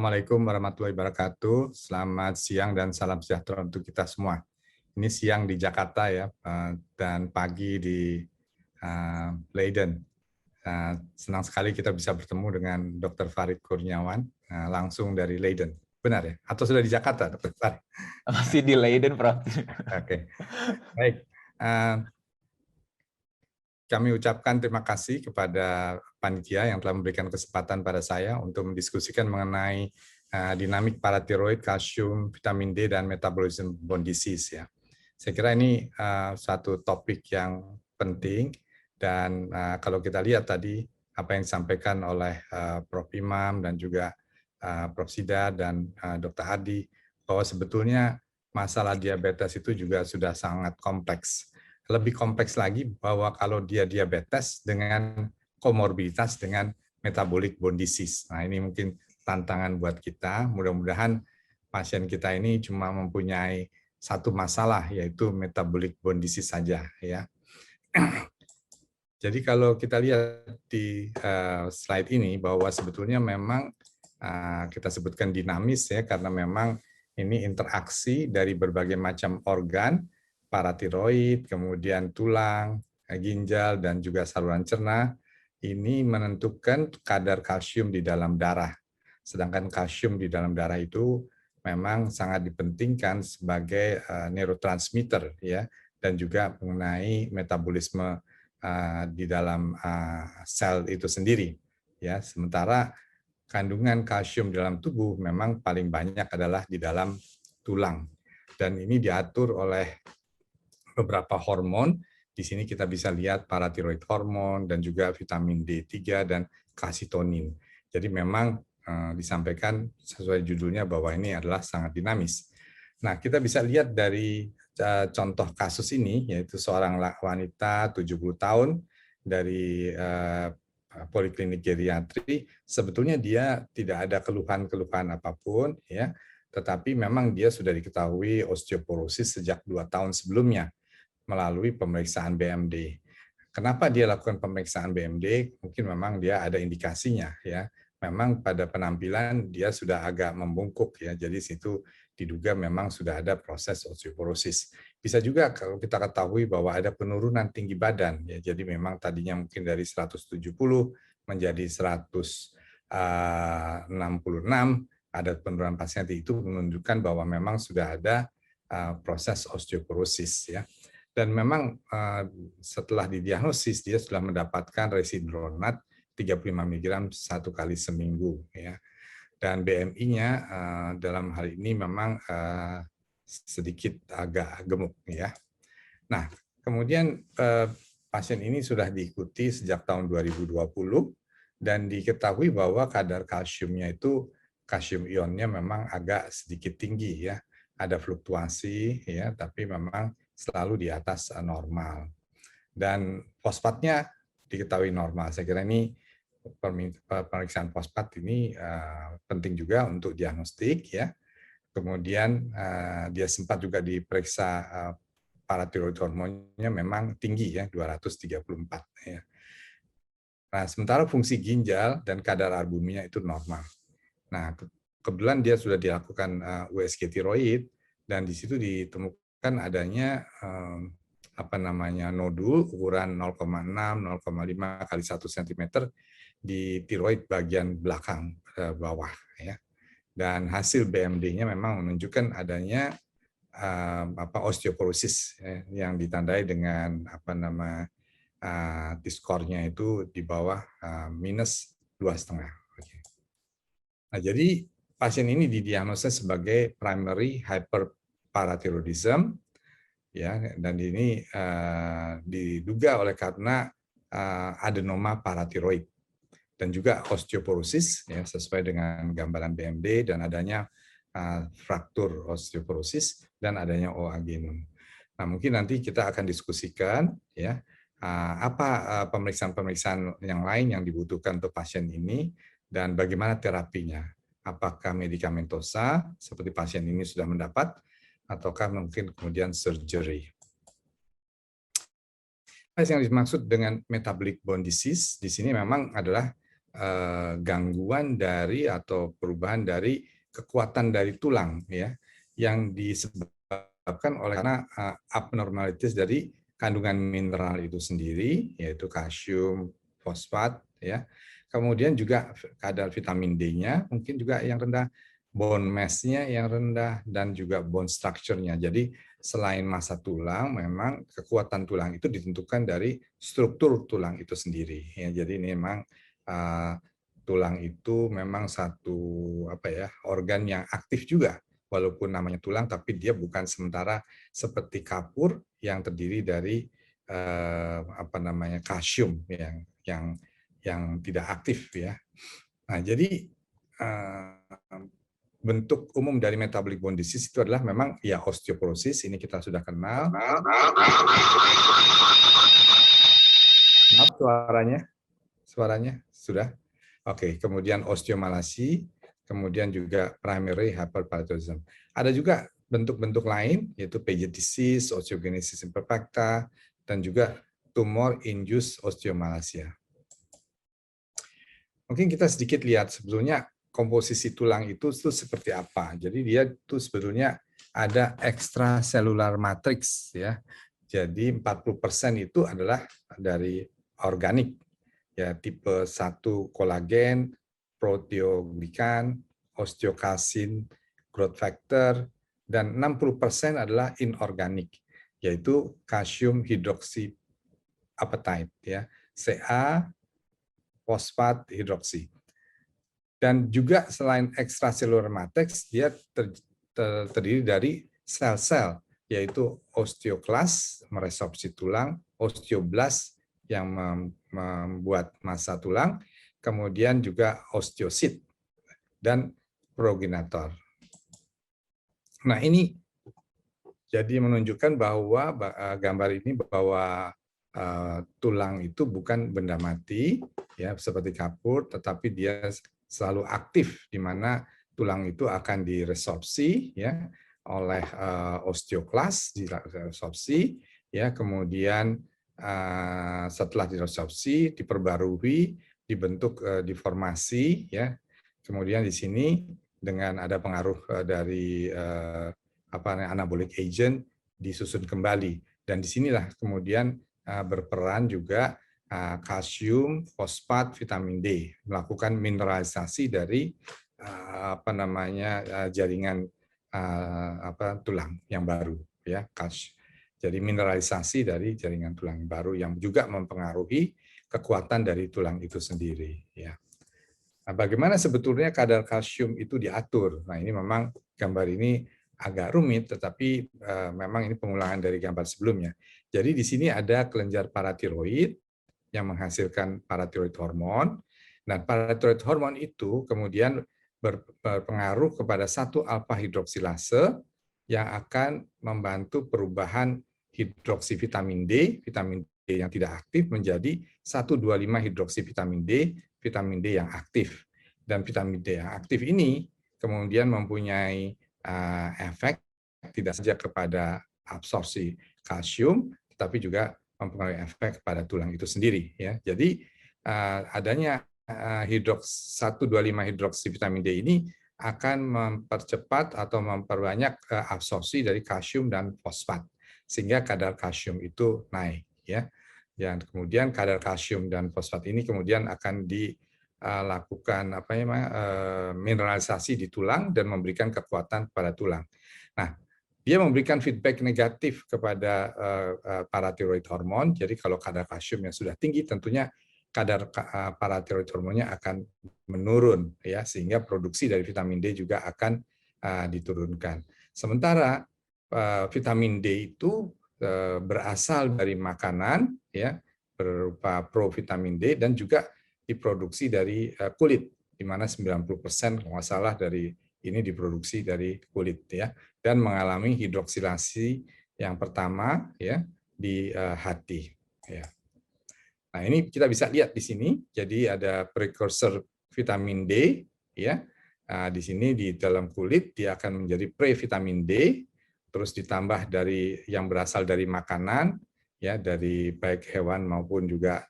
Assalamualaikum warahmatullahi wabarakatuh. Selamat siang dan salam sejahtera untuk kita semua. Ini siang di Jakarta ya, dan pagi di Leiden. Senang sekali kita bisa bertemu dengan Dr. Farid Kurniawan langsung dari Leiden. Benar ya? Atau sudah di Jakarta, Dr. Farid? Masih di Leiden, Prof. Oke, baik. Kami ucapkan terima kasih kepada panitia yang telah memberikan kesempatan pada saya untuk mendiskusikan mengenai dinamik paratiroid, kalsium, vitamin D, dan metabolism bone disease. Ya. Saya kira ini suatu topik yang penting, dan kalau kita lihat tadi apa yang disampaikan oleh Prof. Imam dan juga Prof. Sida dan Dr. Hadi, bahwa sebetulnya masalah diabetes itu juga sudah sangat kompleks. Lebih kompleks lagi bahwa kalau dia diabetes dengan komorbiditas dengan metabolic bone disease. Nah, ini mungkin tantangan buat kita. Mudah-mudahan pasien kita ini cuma mempunyai satu masalah, yaitu metabolic bone disease saja, ya. Jadi kalau kita lihat di slide ini bahwa sebetulnya memang kita sebutkan dinamis ya, karena memang ini interaksi dari berbagai macam organ, paratiroid, kemudian tulang, ginjal, dan juga saluran cerna, ini menentukan kadar kalsium di dalam darah. Sedangkan kalsium di dalam darah itu memang sangat dipentingkan sebagai neurotransmitter ya, dan juga mengenai metabolisme di dalam sel itu sendiri. Ya, sementara kandungan kalsium dalam tubuh memang paling banyak adalah di dalam tulang. Dan ini diatur oleh beberapa hormon. Di sini kita bisa lihat paratiroid hormon dan juga vitamin D3 dan kalsitonin. Jadi memang disampaikan sesuai judulnya bahwa ini adalah sangat dinamis. Nah, kita bisa lihat dari contoh kasus ini, yaitu seorang wanita 70 tahun dari poliklinik geriatri. Sebetulnya dia tidak ada keluhan-keluhan apapun, ya, tetapi memang dia sudah diketahui osteoporosis sejak 2 tahun sebelumnya melalui pemeriksaan BMD. Kenapa dia lakukan pemeriksaan BMD? Mungkin memang dia ada indikasinya, ya. Memang pada penampilan dia sudah agak membungkuk, ya. Jadi situ diduga memang sudah ada proses osteoporosis. Bisa juga kalau kita ketahui bahwa ada penurunan tinggi badan, ya. Jadi memang tadinya mungkin dari 170 menjadi 166, ada penurunan pasien itu menunjukkan bahwa memang sudah ada proses osteoporosis, ya. Dan memang setelah didiagnosis dia sudah mendapatkan resindronat 35 mg 1 kali seminggu, ya. Dan BMI-nya dalam hal ini memang sedikit agak gemuk, ya. Nah, kemudian pasien ini sudah diikuti sejak tahun 2020 dan diketahui bahwa kadar kalsiumnya itu kalsium ionnya memang agak sedikit tinggi, ya. Ada fluktuasi, ya, tapi memang selalu di atas normal. Dan fosfatnya diketahui normal. Saya kira ini pemeriksaan fosfat ini penting juga untuk diagnostik, ya. Kemudian dia sempat juga diperiksa paratiroid hormonnya memang tinggi, ya, 234, ya. Nah, sementara fungsi ginjal dan kadar albuminnya itu normal. Nah, kebetulan dia sudah dilakukan USG tiroid dan di situ ditemukan adanya nodul ukuran 0,6 0,5 kali 1 cm di tiroid bagian belakang bawah, ya. Dan hasil BMD-nya memang menunjukkan adanya osteoporosis, ya, yang ditandai dengan T-score-nya itu di bawah minus 2,5. Nah, jadi pasien ini didiagnosa sebagai primary hyperparathyroidism, ya, dan ini diduga oleh karena adenoma paratiroid dan juga osteoporosis, ya, sesuai dengan gambaran BMD dan adanya fraktur osteoporosis dan adanya OA genum. Nah, mungkin nanti kita akan diskusikan, ya, apa pemeriksaan-pemeriksaan yang lain yang dibutuhkan untuk pasien ini dan bagaimana terapinya. Apakah medikamentosa seperti pasien ini sudah mendapat ataukah mungkin kemudian surgery. Apa yang dimaksud dengan metabolic bone disease di sini memang adalah gangguan dari atau perubahan dari kekuatan dari tulang ya, yang disebabkan oleh karena abnormalitas dari kandungan mineral itu sendiri, yaitu kalsium, fosfat ya. Kemudian juga kadar vitamin D-nya mungkin juga yang rendah, bone mass-nya yang rendah, dan juga bone structure-nya. Jadi selain massa tulang, memang kekuatan tulang itu ditentukan dari struktur tulang itu sendiri. Ya, jadi ini memang tulang itu memang satu organ yang aktif juga, walaupun namanya tulang, tapi dia bukan sementara seperti kapur yang terdiri dari kalsium yang tidak aktif ya. Nah, jadi bentuk umum dari metabolic bone disease itu adalah memang ya osteoporosis, ini kita sudah kenal. Maaf, suaranya sudah. Oke, kemudian osteomalacia, kemudian juga primary hyperparathyroidism. Ada juga bentuk-bentuk lain, yaitu Paget disease, osteogenesis imperfecta, dan juga tumor induced osteomalacia. Mungkin kita sedikit lihat sebetulnya komposisi tulang itu seperti apa. Jadi dia itu sebetulnya ada extracellular matrix ya. Jadi 40% itu adalah dari organik ya, tipe 1 kolagen, proteoglikan, osteokalsin, growth factor, dan 60% adalah inorganik, yaitu kalsium hidroksiapatite ya, Ca, fosfat hidroksi. Dan juga selain extracellular matrix, dia terdiri dari sel-sel, yaitu osteoklas, meresorpsi tulang, osteoblast, yang membuat massa tulang, kemudian juga osteosit, dan progenitor. Nah, ini jadi menunjukkan bahwa gambar ini bahwa tulang itu bukan benda mati, ya seperti kapur, tetapi dia selalu aktif, di mana tulang itu akan diresorpsi ya oleh osteoklas, diresorpsi ya, kemudian setelah diresorpsi diperbarui, dibentuk deformasi ya, kemudian di sini dengan ada pengaruh dari anabolic agent disusun kembali, dan disinilah kemudian berperan juga kalsium, fosfat, vitamin D, melakukan mineralisasi dari jaringan tulang yang baru ya, jadi mineralisasi dari jaringan tulang yang baru yang juga mempengaruhi kekuatan dari tulang itu sendiri ya. Nah, bagaimana sebetulnya kadar kalsium itu diatur? Nah, ini memang gambar ini agak rumit, tetapi memang ini pengulangan dari gambar sebelumnya. Jadi di sini ada kelenjar paratiroid yang menghasilkan paratiroid hormon. Nah, paratiroid hormon itu kemudian berpengaruh kepada 1-alfa hidroksilase yang akan membantu perubahan hidroksi vitamin D yang tidak aktif menjadi 1,25 hidroksi vitamin D yang aktif. Dan vitamin D yang aktif ini kemudian mempunyai efek tidak saja kepada absorpsi kalsium, tetapi juga mempengaruhi efek pada tulang itu sendiri ya. Jadi adanya 1,25 hidroksi vitamin D ini akan mempercepat atau memperbanyak absorpsi dari kalsium dan fosfat, sehingga kadar kalsium itu naik ya. Dan kemudian kadar kalsium dan fosfat ini kemudian akan dilakukan mineralisasi di tulang dan memberikan kekuatan pada tulang. Nah, dia memberikan feedback negatif kepada paratiroid hormon. Jadi kalau kadar kalsium yang sudah tinggi, tentunya kadar paratiroid hormonnya akan menurun ya, sehingga produksi dari vitamin D juga akan diturunkan. Sementara vitamin D itu berasal dari makanan ya, berupa provitamin D, dan juga diproduksi dari kulit, di mana 90% kalau nggak salah dari ini diproduksi dari kulit ya, dan mengalami hidroksilasi yang pertama ya di hati ya. Nah, ini kita bisa lihat di sini. Jadi ada precursor vitamin D ya. Nah, di sini di dalam kulit dia akan menjadi previtamin D, terus ditambah dari yang berasal dari makanan ya, dari baik hewan maupun juga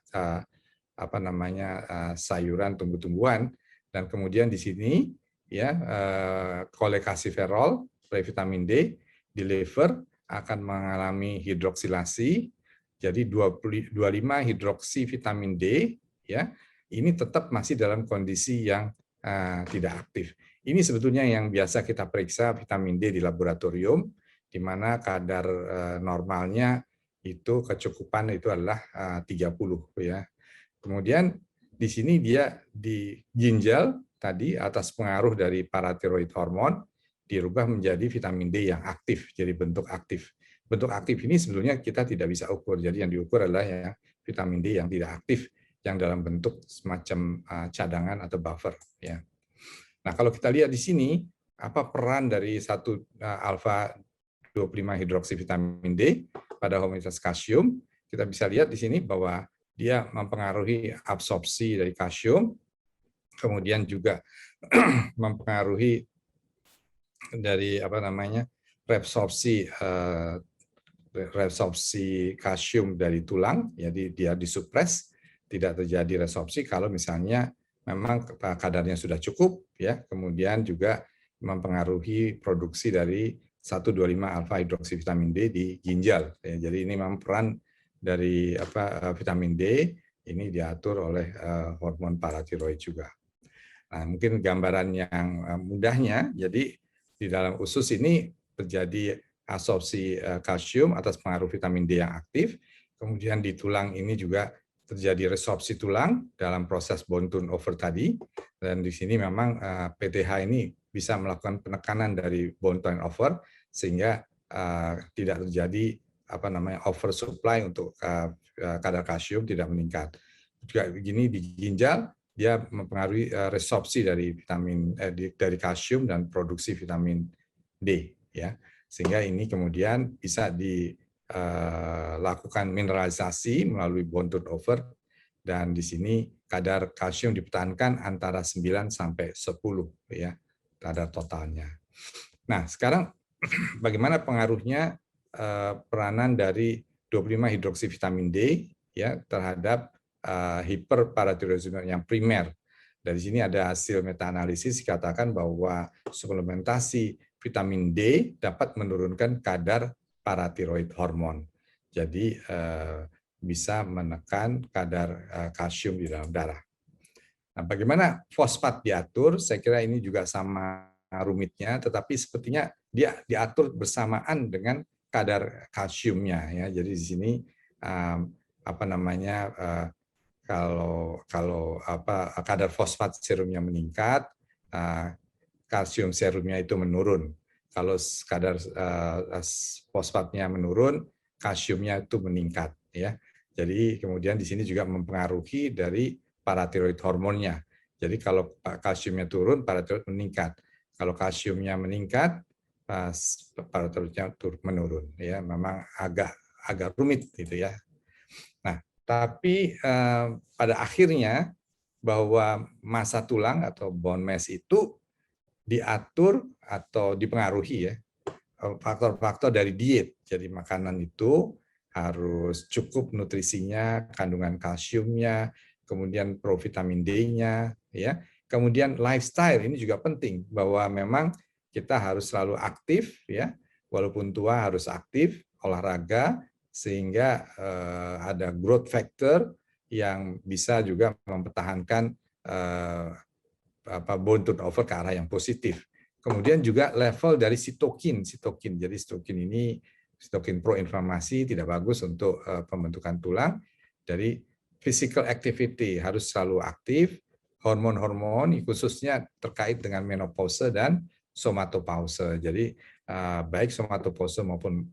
sayuran, tumbuh-tumbuhan, dan kemudian di sini ya kolekalsiferol, vitamin D di liver akan mengalami hidroksilasi, jadi 25 hidroksi vitamin D ya ini tetap masih dalam kondisi yang tidak aktif. Ini sebetulnya yang biasa kita periksa vitamin D di laboratorium, di mana kadar normalnya itu kecukupan itu adalah 30 ya. Kemudian di sini dia di ginjal tadi atas pengaruh dari paratiroid hormon dirubah menjadi vitamin D yang aktif, jadi bentuk aktif. Bentuk aktif ini sebetulnya kita tidak bisa ukur, jadi yang diukur adalah ya vitamin D yang tidak aktif, yang dalam bentuk semacam cadangan atau buffer. Ya. Nah kalau kita lihat di sini, apa peran dari satu alfa 25 hidroksivitamin D pada homologitas kalsium, kita bisa lihat di sini bahwa dia mempengaruhi absorpsi dari kalsium, kemudian juga mempengaruhi dari reabsorpsi kalsium dari tulang, jadi dia disupres, tidak terjadi reabsorpsi kalau misalnya memang kadarnya sudah cukup, ya. Kemudian juga mempengaruhi produksi dari 125 alfa hidroksivitamin D di ginjal. Ya, jadi ini memang peran dari vitamin D ini diatur oleh hormon paratiroid juga. Nah, mungkin gambaran yang mudahnya, jadi di dalam usus ini terjadi absorpsi kalsium atas pengaruh vitamin D yang aktif, kemudian di tulang ini juga terjadi resorpsi tulang dalam proses bone turnover tadi, dan di sini memang PTH ini bisa melakukan penekanan dari bone turnover sehingga tidak terjadi oversupply untuk kadar kalsium tidak meningkat. Juga begini di ginjal dia mempengaruhi resorpsi dari dari kalsium dan produksi vitamin D ya. Sehingga ini kemudian bisa dilakukan mineralisasi melalui bone turnover, dan di sini kadar kalsium dipertahankan antara 9 sampai 10 ya kadar totalnya. Nah, sekarang bagaimana pengaruhnya peranan dari 25 hidroksivitamin D ya terhadap hiperparatiroidisme yang primer. Dari sini ada hasil meta-analisis dikatakan bahwa suplementasi vitamin D dapat menurunkan kadar paratiroid hormon. Jadi bisa menekan kadar kalsium di dalam darah. Nah, bagaimana fosfat diatur? Saya kira ini juga sama rumitnya, tetapi sepertinya dia diatur bersamaan dengan kadar kalsiumnya ya. Jadi di sini kalau kadar fosfat serumnya meningkat, kalsium serumnya itu menurun. Kalau kadar fosfatnya menurun, kalsiumnya itu meningkat ya. Jadi kemudian di sini juga mempengaruhi dari paratiroid hormonnya. Jadi kalau kalsiumnya turun, paratiroid meningkat. Kalau kalsiumnya meningkat, paratiroidnya menurun. Ya, memang agak rumit gitu ya. Nah, tapi pada akhirnya bahwa massa tulang atau bone mass itu diatur atau dipengaruhi ya faktor-faktor dari diet. Jadi makanan itu harus cukup nutrisinya, kandungan kalsiumnya, kemudian provitamin D-nya, ya. Kemudian lifestyle ini juga penting bahwa memang kita harus selalu aktif, ya. Walaupun tua harus aktif, olahraga sehingga ada growth factor yang bisa juga mempertahankan bone turnover ke arah yang positif. Kemudian juga level dari sitokin. Jadi sitokin proinflamasi tidak bagus untuk pembentukan tulang. Jadi physical activity harus selalu aktif. Hormon-hormon khususnya terkait dengan menopause dan somatopause. Jadi baik somatopause maupun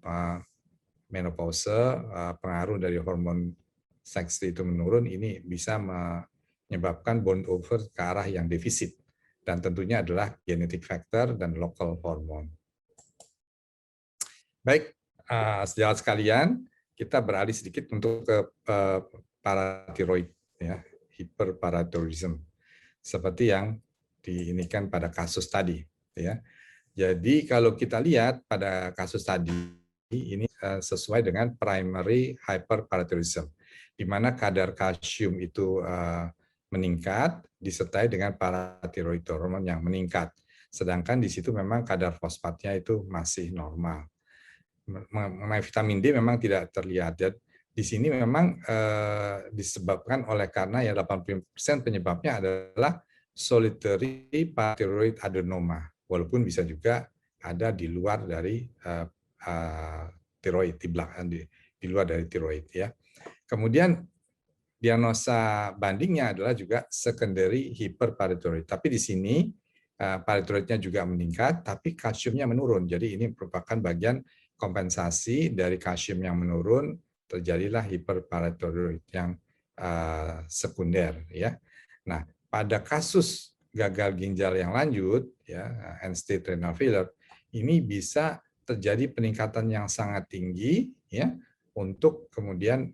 menopause, pengaruh dari hormon seks itu menurun, ini bisa menyebabkan bone over ke arah yang defisit. Dan tentunya adalah genetic factor dan local hormone. Baik, sejawat sekalian, kita beralih sedikit untuk ke paratiroid, ya, hiperparatiroidism, seperti yang diinikan pada kasus tadi. Ya. Jadi kalau kita lihat pada kasus tadi, ini sesuai dengan primary hyperparatiroidism. di mana kadar kalsium itu meningkat disertai dengan paratiroid hormon yang meningkat. Sedangkan di situ memang kadar fosfatnya itu masih normal. Mengenai vitamin D memang tidak terlihat. Di sini memang disebabkan oleh karena ya 80% penyebabnya adalah solitary parathyroid adenoma, walaupun bisa juga ada di luar dari tiroid, di luar dari tiroid ya. Kemudian diagnosa bandingnya adalah juga secondary hyperparathyroid. Tapi di sini parathyroidnya juga meningkat, tapi kalsiumnya menurun. Jadi ini merupakan bagian kompensasi dari kalsium yang menurun, terjadilah hiperparathyroid yang sekunder ya. Nah, pada kasus gagal ginjal yang lanjut ya, end-stage renal failure, ini bisa terjadi peningkatan yang sangat tinggi ya untuk kemudian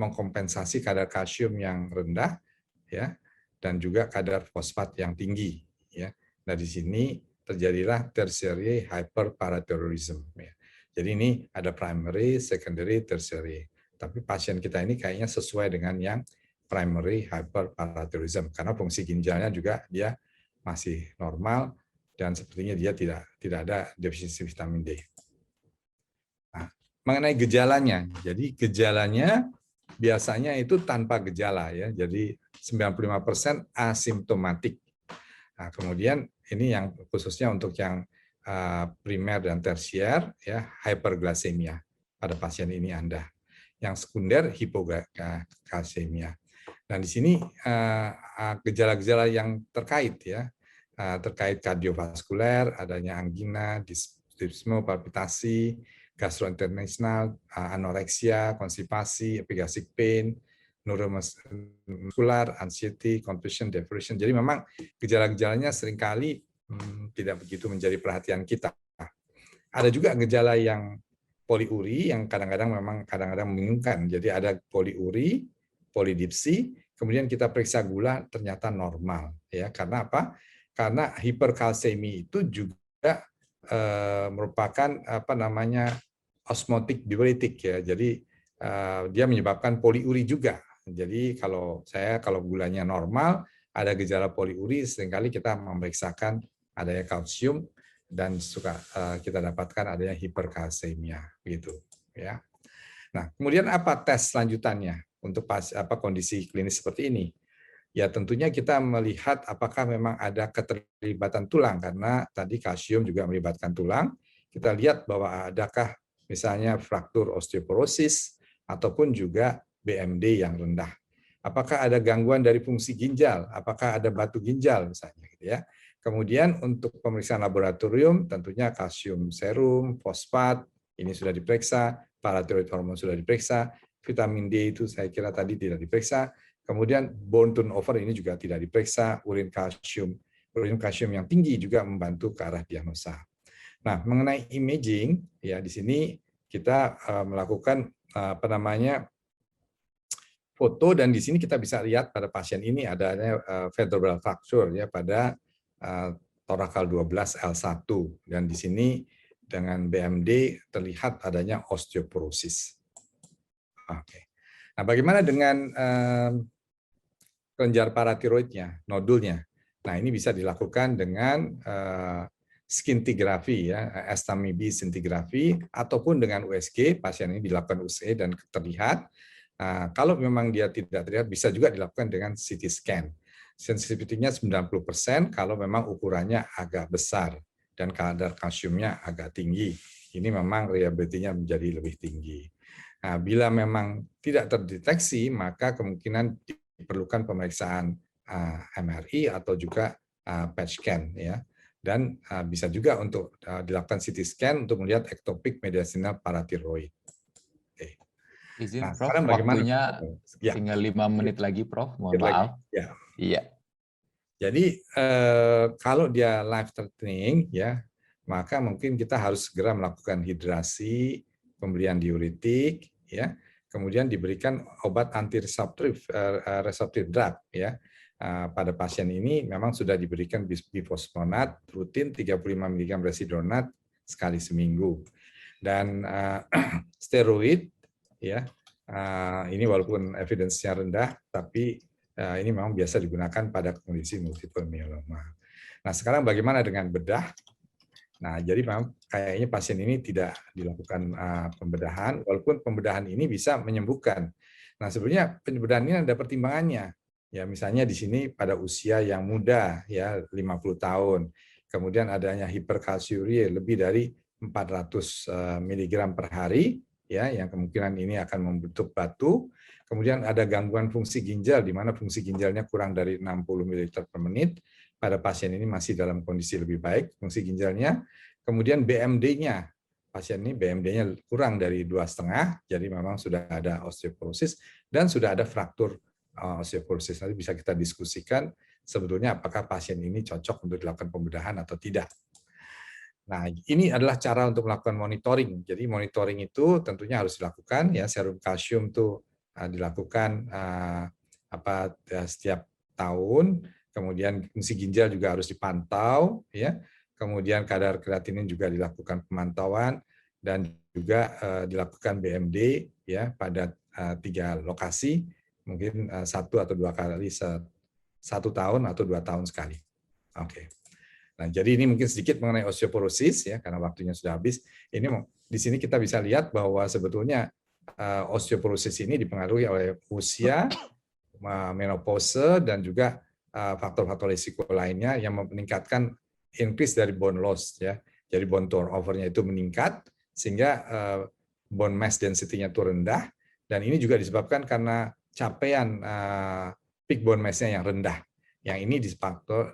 mengkompensasi kadar kalsium yang rendah ya dan juga kadar fosfat yang tinggi ya. Nah, di sini terjadilah tertiary hyperparathyroidism ya. Jadi ini ada primary, secondary, tertiary. Tapi pasien kita ini kayaknya sesuai dengan yang primary hyperparathyroidism karena fungsi ginjalnya juga dia masih normal dan sepertinya dia tidak ada defisiensi vitamin D. Nah, mengenai gejalanya, jadi gejalanya biasanya itu tanpa gejala ya, jadi 95% asimptomatik. Nah, kemudian ini yang khususnya untuk yang primer dan tersier ya, hyperglasemia pada pasien ini Anda. Yang sekunder hipoglasemia. Nah, di sini gejala-gejala yang terkait ya, terkait kardiovaskuler, adanya angina, dispnea, palpitasi, gastrointestinal, anoreksia, konstipasi, epigastric pain, neuromuscular, anxiety, confusion, depression. Jadi memang gejala-gejalanya seringkali tidak begitu menjadi perhatian kita. Ada juga gejala yang poliuri yang kadang-kadang membingungkan. Jadi ada poliuri, polidipsi, kemudian kita periksa gula ternyata normal ya. Karena apa? Karena hiperkalsemi itu juga merupakan osmotic diuretik ya. Jadi dia menyebabkan poliuri juga. Jadi kalau gulanya normal, ada gejala poliuri, seringkali kita memeriksakan adanya kalsium dan kita dapatkan adanya hiperkalsemia gitu ya. Nah, kemudian apa tes lanjutannya untuk kondisi klinis seperti ini? Ya tentunya kita melihat apakah memang ada keterlibatan tulang karena tadi kalsium juga melibatkan tulang. Kita lihat bahwa adakah misalnya fraktur osteoporosis ataupun juga BMD yang rendah. Apakah ada gangguan dari fungsi ginjal? Apakah ada batu ginjal misalnya gitu ya. Kemudian untuk pemeriksaan laboratorium tentunya kalsium serum, fosfat ini sudah diperiksa, parathyroid hormon sudah diperiksa, vitamin D itu saya kira tadi tidak diperiksa. Kemudian bone turnover ini juga tidak diperiksa, urin kalsium yang tinggi juga membantu ke arah diagnosa. Nah, mengenai imaging ya di sini kita melakukan foto dan di sini kita bisa lihat pada pasien ini adanya vertebral fracture ya pada torakal 12 L1 dan di sini dengan BMD terlihat adanya osteoporosis. Oke. Nah, bagaimana dengan kelenjar paratiroidnya, nodulnya? Nah, ini bisa dilakukan dengan scintigraphy ya, STAMI-B scintigraphy ataupun dengan USG, pasien ini dilakukan USG dan terlihat. Nah, kalau memang dia tidak terlihat bisa juga dilakukan dengan CT scan. Sensitivitinya 90% kalau memang ukurannya agak besar dan kadar kalsiumnya agak tinggi. Ini memang reliability-nya menjadi lebih tinggi. Nah, bila memang tidak terdeteksi, maka kemungkinan diperlukan pemeriksaan MRI atau juga PET scan ya. Dan bisa juga untuk dilakukan CT scan untuk melihat ectopic mediastinal paratiroid. Oke. Izin, Nah, Prof, sekarang bagaimana? waktunya tinggal 5 menit lagi, Prof. Mohon maaf. Ya. Iya. Jadi kalau dia life threatening ya, maka mungkin kita harus segera melakukan hidrasi, pemberian diuretik ya, kemudian diberikan obat antireseptif drug ya. Pada pasien ini memang sudah diberikan bifosfonat rutin 35 mg residronat sekali seminggu. Dan steroid ya Ini walaupun evidence-nya rendah, tapi ini memang biasa digunakan pada kondisi multiple myeloma. Nah, sekarang bagaimana dengan bedah? Nah, jadi memang kayaknya pasien ini tidak dilakukan pembedahan, walaupun pembedahan ini bisa menyembuhkan. Nah, sebenarnya pembedahan ini ada pertimbangannya. Ya, misalnya di sini pada usia yang muda, ya 50 tahun, kemudian adanya hiperkalsiuria lebih dari 400 mg per hari, ya, yang kemungkinan ini akan membentuk batu. Kemudian ada gangguan fungsi ginjal, di mana fungsi ginjalnya kurang dari 60 ml per menit. Pada pasien ini masih dalam kondisi lebih baik fungsi ginjalnya. Kemudian BMD-nya, pasien ini BMD-nya kurang dari 2,5, jadi memang sudah ada osteoporosis dan sudah ada fraktur osteoporosis. Nanti bisa kita diskusikan sebetulnya apakah pasien ini cocok untuk dilakukan pembedahan atau tidak. Nah, ini adalah cara untuk melakukan monitoring. Jadi monitoring itu tentunya harus dilakukan, ya, serum kalsium itu dilakukan setiap tahun. Kemudian fungsi ginjal juga harus dipantau, ya. Kemudian kadar kreatinin juga dilakukan pemantauan dan juga dilakukan BMD, ya, pada 3 lokasi, mungkin 1 atau 2 kali 1 tahun atau 2 tahun sekali. Oke. Nah, jadi ini mungkin sedikit mengenai osteoporosis, ya, karena waktunya sudah habis. Ini di sini kita bisa lihat bahwa sebetulnya osteoporosis ini dipengaruhi oleh usia, menopause, dan juga faktor-faktor risiko lainnya yang meningkatkan increase dari bone loss, ya. Jadi bone turnover-nya itu meningkat sehingga bone mass density-nya itu rendah, dan ini juga disebabkan karena capaian peak bone mass-nya yang rendah. Yang ini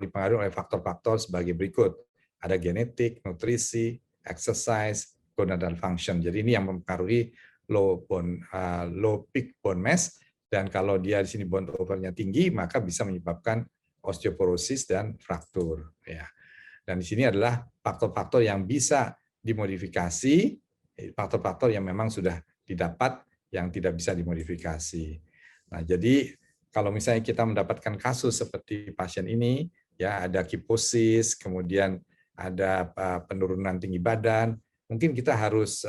dipengaruhi oleh faktor-faktor sebagai berikut. Ada genetik, nutrisi, exercise, gonadal function. Jadi ini yang mempengaruhi low peak bone mass, dan kalau dia di sini bone turnover-nya tinggi, maka bisa menyebabkan osteoporosis dan fraktur. Ya. Dan di sini adalah faktor-faktor yang bisa dimodifikasi, faktor-faktor yang memang sudah didapat yang tidak bisa dimodifikasi. Nah, jadi kalau misalnya kita mendapatkan kasus seperti pasien ini, ya, ada kiposis, kemudian ada penurunan tinggi badan, mungkin kita harus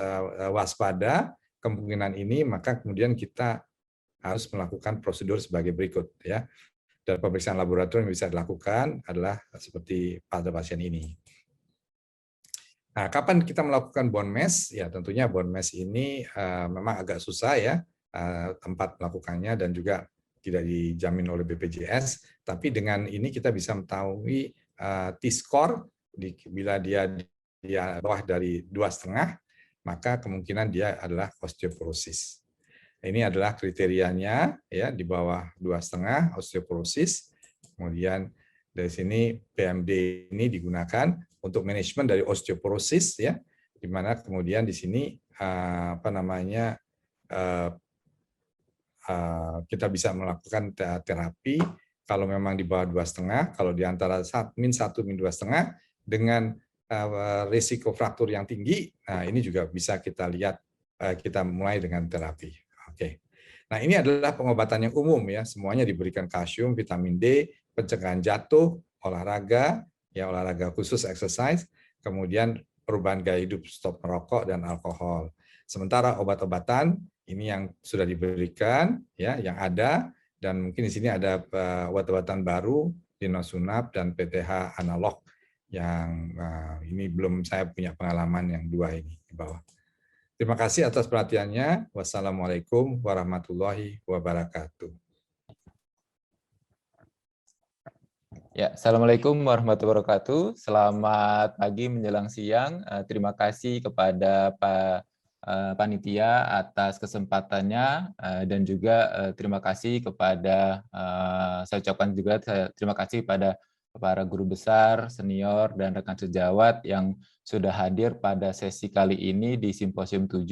waspada kemungkinan ini, maka kemudian kita harus melakukan prosedur sebagai berikut, ya. Dan pemeriksaan laboratorium yang bisa dilakukan adalah seperti pada pasien ini. Nah, kapan kita melakukan bone mass? Ya, tentunya bone mass ini memang agak susah, ya, tempat melakukannya dan juga tidak dijamin oleh BPJS, tapi dengan ini kita bisa mengetahui T-score, bila dia bawah dari 2,5, maka kemungkinan dia adalah osteoporosis. Ini adalah kriterianya, ya, di bawah 2,5 osteoporosis. Kemudian dari sini BMD ini digunakan untuk manajemen dari osteoporosis, ya, di mana kemudian di sini kita bisa melakukan terapi kalau memang di bawah 2,5, kalau di antara min 1, min 2,5 dengan risiko fraktur yang tinggi, nah ini juga bisa kita lihat, kita mulai dengan terapi. Oke. Nah, ini adalah pengobatan yang umum, ya, semuanya diberikan kalsium, vitamin D, pencegahan jatuh, olahraga, ya, olahraga khusus exercise, kemudian perubahan gaya hidup, stop merokok dan alkohol. Sementara obat-obatan ini yang sudah diberikan, ya, yang ada, dan mungkin di sini ada obat-obatan baru, Denosumab dan PTH analog, yang ini belum saya punya pengalaman yang 2 ini di bawah. Terima kasih atas perhatiannya. Wassalamualaikum warahmatullahi wabarakatuh. Ya, Assalamualaikum warahmatullahi wabarakatuh. Selamat pagi menjelang siang. Terima kasih kepada Pak panitia atas kesempatannya, dan juga terima kasih kepada saya ucapkan juga terima kasih pada para guru besar, senior, dan rekan sejawat yang sudah hadir pada sesi kali ini di Simposium 7.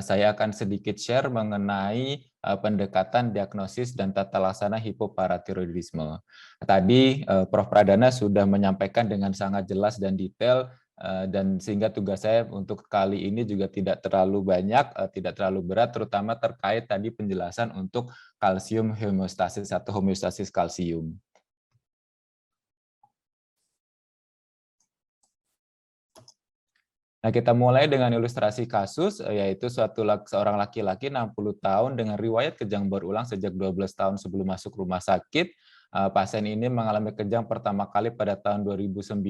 Saya akan sedikit share mengenai pendekatan diagnosis dan tata laksana hipoparatiroidisme. Tadi Prof. Pradana sudah menyampaikan dengan sangat jelas dan detail, dan sehingga tugas saya untuk kali ini juga tidak terlalu banyak, tidak terlalu berat, terutama terkait tadi penjelasan untuk kalsium homeostasis atau homeostasis kalsium. Nah, kita mulai dengan ilustrasi kasus, yaitu seorang laki-laki 60 tahun dengan riwayat kejang berulang sejak 12 tahun sebelum masuk rumah sakit. Pasien ini mengalami kejang pertama kali pada tahun 2009,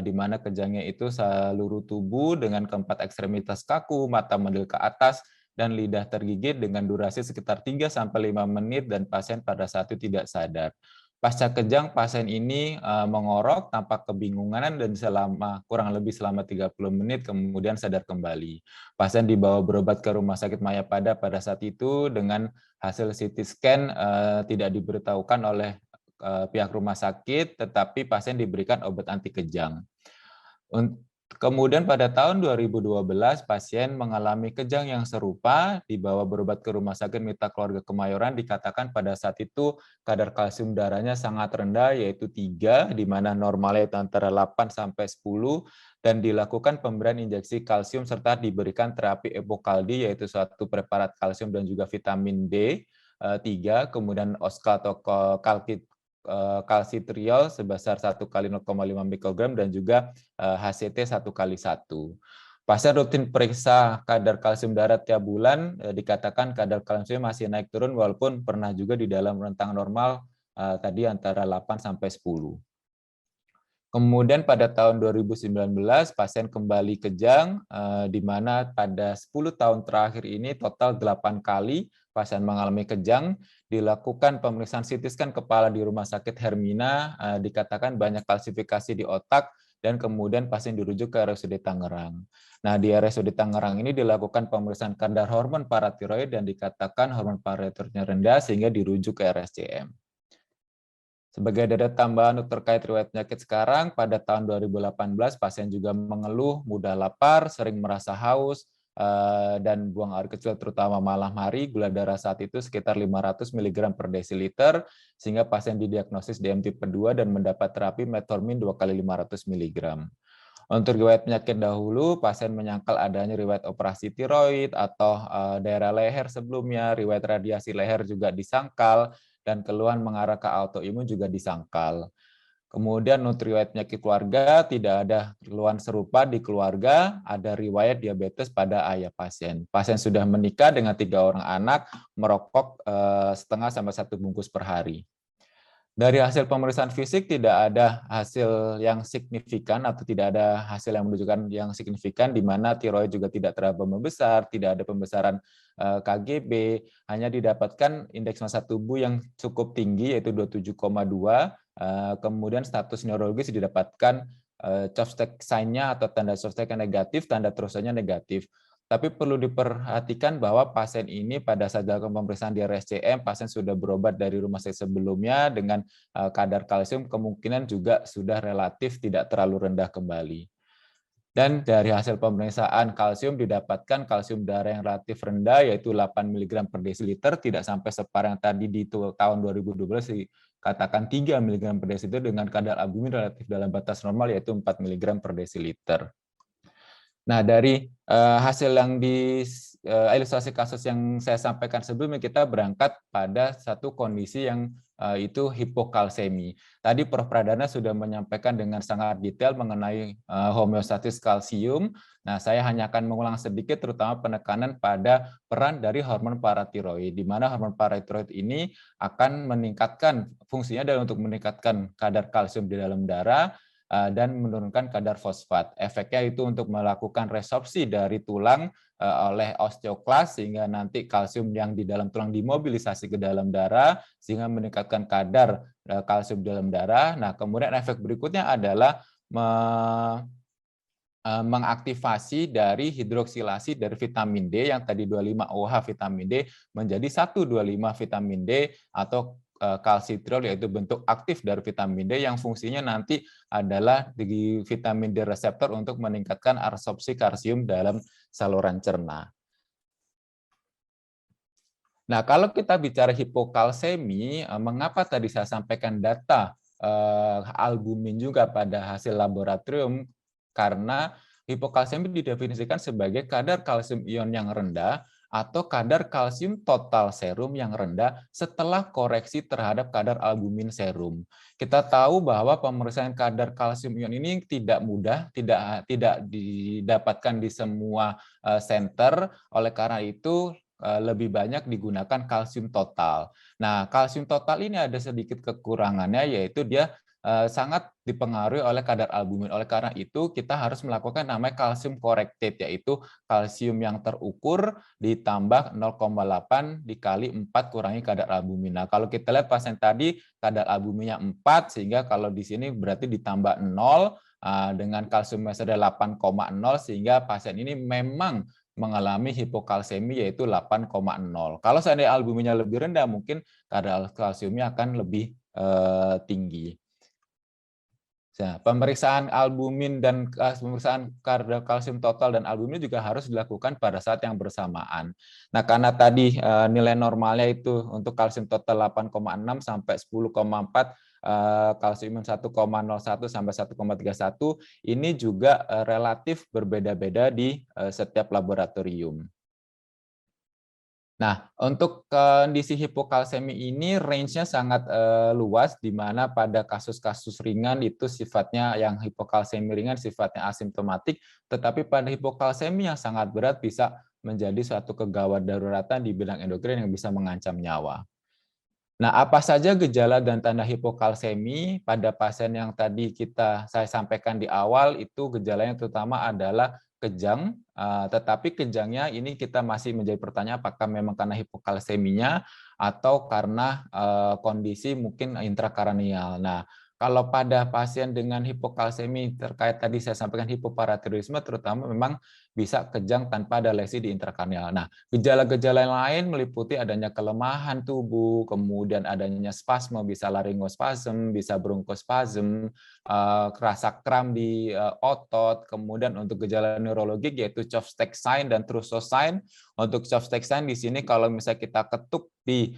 di mana kejangnya itu seluruh tubuh dengan keempat ekstremitas kaku, mata mendel ke atas, dan lidah tergigit dengan durasi sekitar 3-5 menit dan pasien pada saat itu tidak sadar. Pasca kejang, pasien ini mengorok, tampak kebingungan dan kurang lebih selama 30 menit kemudian sadar kembali. Pasien dibawa berobat ke Rumah Sakit Mayapada pada saat itu dengan hasil CT scan tidak diberitahukan oleh pihak rumah sakit, tetapi pasien diberikan obat anti kejang. Kemudian pada tahun 2012 pasien mengalami kejang yang serupa, dibawa berobat ke Rumah Sakit Mitra Keluarga Kemayoran, dikatakan pada saat itu kadar kalsium darahnya sangat rendah yaitu 3, di mana normalnya itu antara 8-10, dan dilakukan pemberian injeksi kalsium serta diberikan terapi epokaldi yaitu suatu preparat kalsium dan juga vitamin D3, kemudian oskal atau kalsitriol sebesar 1 kali 0,5 mikrogram dan juga HCT 1 kali 1. Pasien rutin periksa kadar kalsium darah tiap bulan, dikatakan kadar kalsium masih naik turun walaupun pernah juga di dalam rentang normal tadi antara 8-10. Kemudian pada tahun 2019 pasien kembali kejang, di mana pada 10 tahun terakhir ini total 8 kali pasien mengalami kejang, dilakukan pemeriksaan CT scan kepala di Rumah Sakit Hermina, dikatakan banyak kalsifikasi di otak, dan kemudian pasien dirujuk ke RSUD Tangerang. Nah, di RSUD Tangerang ini dilakukan pemeriksaan kadar hormon paratiroid dan dikatakan hormon paratiroidnya rendah sehingga dirujuk ke RSCM. Sebagai data tambahan terkait riwayat penyakit sekarang, pada tahun 2018 pasien juga mengeluh mudah lapar, sering merasa haus, dan buang air kecil terutama malam hari. Gula darah saat itu sekitar 500 mg per desiliter, sehingga pasien didiagnosis DM tipe 2 dan mendapat terapi metformin 2 kali 500 mg. Untuk riwayat penyakit dahulu, pasien menyangkal adanya riwayat operasi tiroid atau daerah leher sebelumnya, riwayat radiasi leher juga disangkal, dan keluhan mengarah ke autoimun juga disangkal. Kemudian untuk riwayat penyakit keluarga, tidak ada keluhan serupa di keluarga, ada riwayat diabetes pada ayah pasien. Pasien sudah menikah dengan 3 orang anak, merokok setengah sampai 1 bungkus per hari. Dari hasil pemeriksaan fisik tidak ada hasil yang signifikan atau tidak ada hasil yang menunjukkan yang signifikan, di mana tiroid juga tidak terlalu membesar, tidak ada pembesaran KGB, hanya didapatkan indeks massa tubuh yang cukup tinggi yaitu 27,2, kemudian status neurologis didapatkan Chopstick sign-nya atau tanda Chopstick yang negatif, tanda terusnya negatif. Tapi perlu diperhatikan bahwa pasien ini pada saat dilakukan pemeriksaan di RSCM, pasien sudah berobat dari rumah sakit sebelumnya dengan kadar kalsium kemungkinan juga sudah relatif tidak terlalu rendah kembali. Dan dari hasil pemeriksaan kalsium didapatkan kalsium darah yang relatif rendah yaitu 8 mg per desiliter, tidak sampai separah yang tadi di tahun 2012 dikatakan 3 mg per desiliter dengan kadar albumin relatif dalam batas normal yaitu 4 mg per desiliter. Nah, dari hasil yang di ilustrasi kasus yang saya sampaikan sebelumnya, kita berangkat pada satu kondisi yang itu hipokalsemi. Tadi Prof. Pradana sudah menyampaikan dengan sangat detail mengenai homeostatis kalsium. Nah, saya hanya akan mengulang sedikit terutama penekanan pada peran dari hormon paratiroid, di mana hormon paratiroid ini akan meningkatkan, fungsinya adalah untuk meningkatkan kadar kalsium di dalam darah, dan menurunkan kadar fosfat. Efeknya itu untuk melakukan resorpsi dari tulang oleh osteoklas sehingga nanti kalsium yang di dalam tulang dimobilisasi ke dalam darah sehingga meningkatkan kadar kalsium di dalam darah. Nah, kemudian efek berikutnya adalah mengaktifasi dari hidroksilasi dari vitamin D yang tadi 25OH vitamin D menjadi 1,25 vitamin D atau kalsitriol, yaitu bentuk aktif dari vitamin D yang fungsinya nanti adalah di vitamin D reseptor untuk meningkatkan absorpsi kalsium dalam saluran cerna. Nah, kalau kita bicara hipokalsemi, mengapa tadi saya sampaikan data albumin juga pada hasil laboratorium? Karena hipokalsemi didefinisikan sebagai kadar kalsium ion yang rendah atau kadar kalsium total serum yang rendah setelah koreksi terhadap kadar albumin serum. Kita tahu bahwa pemeriksaan kadar kalsium ion ini tidak mudah, tidak didapatkan di semua center, oleh karena itu lebih banyak digunakan kalsium total. Nah, kalsium total ini ada sedikit kekurangannya, yaitu dia sangat dipengaruhi oleh kadar albumin. Oleh karena itu, kita harus melakukan namanya kalsium corrected, yaitu kalsium yang terukur ditambah 0,8 dikali 4 kurangi kadar albumin. Nah, kalau kita lihat pasien tadi kadar albuminnya 4, sehingga kalau di sini berarti ditambah 0 dengan kalsium metode 8,0, sehingga pasien ini memang mengalami hipokalsemi yaitu 8,0. Kalau seandainya albuminnya lebih rendah, mungkin kadar kalsiumnya akan lebih tinggi. Nah, pemeriksaan albumin dan pemeriksaan kadar kalsium total dan albumin juga harus dilakukan pada saat yang bersamaan. Nah, karena tadi nilai normalnya itu untuk kalsium total 8,6 sampai 10,4, kalsium 1,01 sampai 1,31, ini juga relatif berbeda-beda di setiap laboratorium. Nah, untuk kondisi hipokalsemi ini range-nya sangat luas, di mana pada kasus-kasus ringan itu sifatnya yang hipokalsemi ringan sifatnya asimptomatik, tetapi pada hipokalsemi yang sangat berat bisa menjadi suatu kegawat daruratan di bidang endokrin yang bisa mengancam nyawa. Nah, apa saja gejala dan tanda hipokalsemi pada pasien yang tadi saya sampaikan di awal, itu gejalanya terutama adalah kejang, tetapi kejangnya ini kita masih menjadi pertanyaan apakah memang karena hipokalseminya atau karena kondisi mungkin intrakranial. Nah, kalau pada pasien dengan hipokalsemi terkait tadi saya sampaikan hipoparatiroidisme, terutama memang bisa kejang tanpa ada lesi di intrakranial. Nah, gejala-gejala yang lain meliputi adanya kelemahan tubuh, kemudian adanya spasme, bisa laryngospasm, bisa bronkospasm, rasa kram di otot, kemudian untuk gejala neurologik yaitu Chopstick sign dan Trousseau sign. Untuk Chopstick sign di sini kalau misalnya kita ketuk di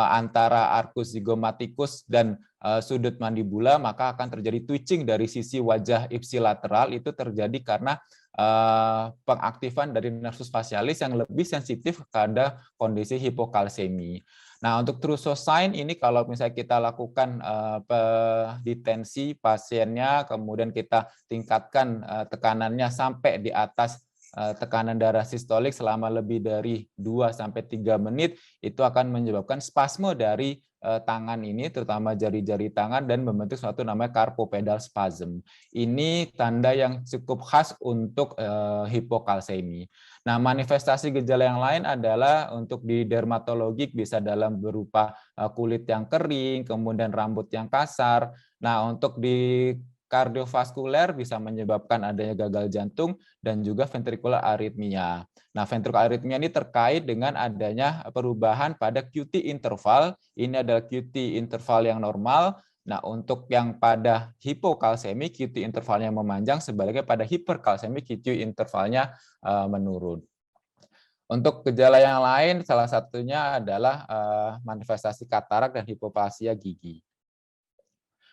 antara arcus zygomaticus dan sudut mandibula, maka akan terjadi twitching dari sisi wajah ipsilateral. Itu terjadi karena pengaktifan dari nervus facialis yang lebih sensitif pada kondisi hipokalsemi. Nah, untuk Trousseau sign ini kalau misalnya kita lakukan detensi pasiennya, kemudian kita tingkatkan tekanannya sampai di atas tekanan darah sistolik selama lebih dari 2-3 menit, itu akan menyebabkan spasme dari tangan ini, terutama jari-jari tangan, dan membentuk suatu namanya carpopedal spasm. Ini tanda yang cukup khas untuk hipokalsemi. Nah, manifestasi gejala yang lain adalah untuk di dermatologik bisa dalam berupa kulit yang kering, kemudian rambut yang kasar. Nah, untuk di kardiovaskuler bisa menyebabkan adanya gagal jantung dan juga ventricular arrhythmia. Nah, ventricular arrhythmia ini terkait dengan adanya perubahan pada QT interval. Ini adalah QT interval yang normal. Nah, untuk yang pada hipokalsemi, QT intervalnya memanjang, sebaliknya pada hiperkalsemi, QT intervalnya menurun. Untuk gejala yang lain, salah satunya adalah manifestasi katarak dan hipoplasia gigi.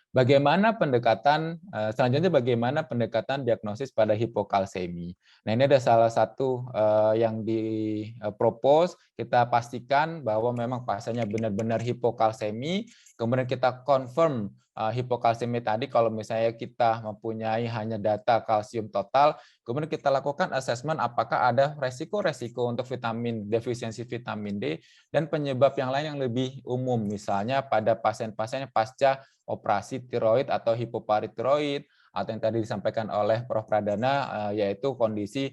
Bagaimana pendekatan selanjutnya bagaimana pendekatan diagnosis pada hipokalsemi. Nah, ini ada salah satu yang dipropos, kita pastikan bahwa memang pasiennya benar-benar hipokalsemi, kemudian kita confirm hipokalsemi tadi kalau misalnya kita mempunyai hanya data kalsium total, kemudian kita lakukan asesmen apakah ada resiko-resiko untuk defisiensi vitamin D dan penyebab yang lain yang lebih umum, misalnya pada pasien-pasien pasca operasi tiroid atau hipoparitiroid, atau yang tadi disampaikan oleh Prof. Pradana, yaitu kondisi